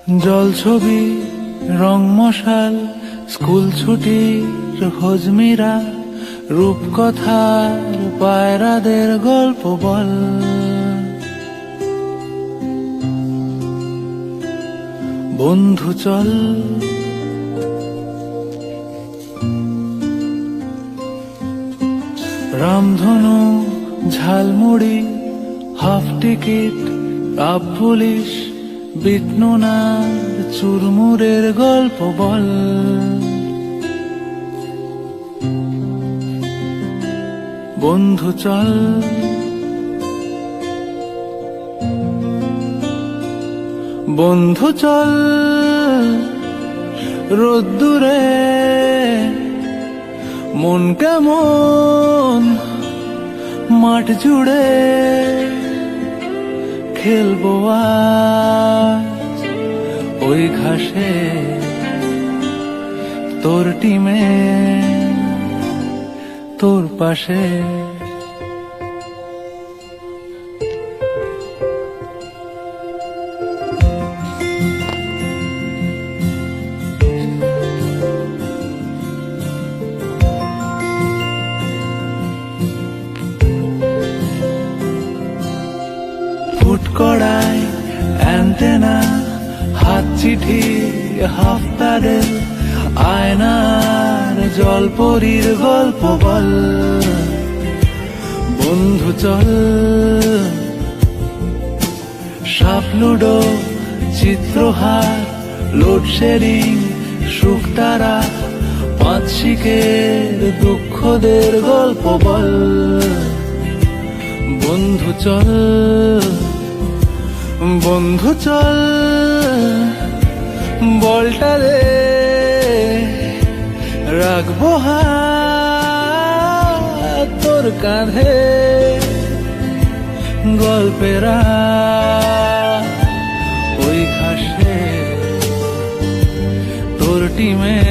জল ছবি রং মশাল স্কুল ছুটির হজমিরা রূপকথার পায়রাদের গল্প বল। বন্ধু চল রামধনু ঝালমুড়ি হাফ টিকিট কাপ পুলিশ বিটনুনার চুরমুরের গল্প বল। বন্ধু চল বন্ধু চল রোদ্দুরে মন কেমন মাঠ জুড়ে খেলবো আজ ওই ঘাসে তোর টিমে তোর পাশে। ফুটকড়াই অ্যান্টেনা হাত চিঠি হাফ প্যাডেল আয়নার জলপরীর গল্প বল। বন্ধু চল সাপ লুডো চিত্রহার লোডশেডিং শুকতারা পাঁচ শিকের দুঃখদের গল্প বল। বন্ধু চল বন্ধু চল বলটা দে রাখবো হাত তোর কাঁধে গল্পেরা ওই ঘাসে তোর টিমে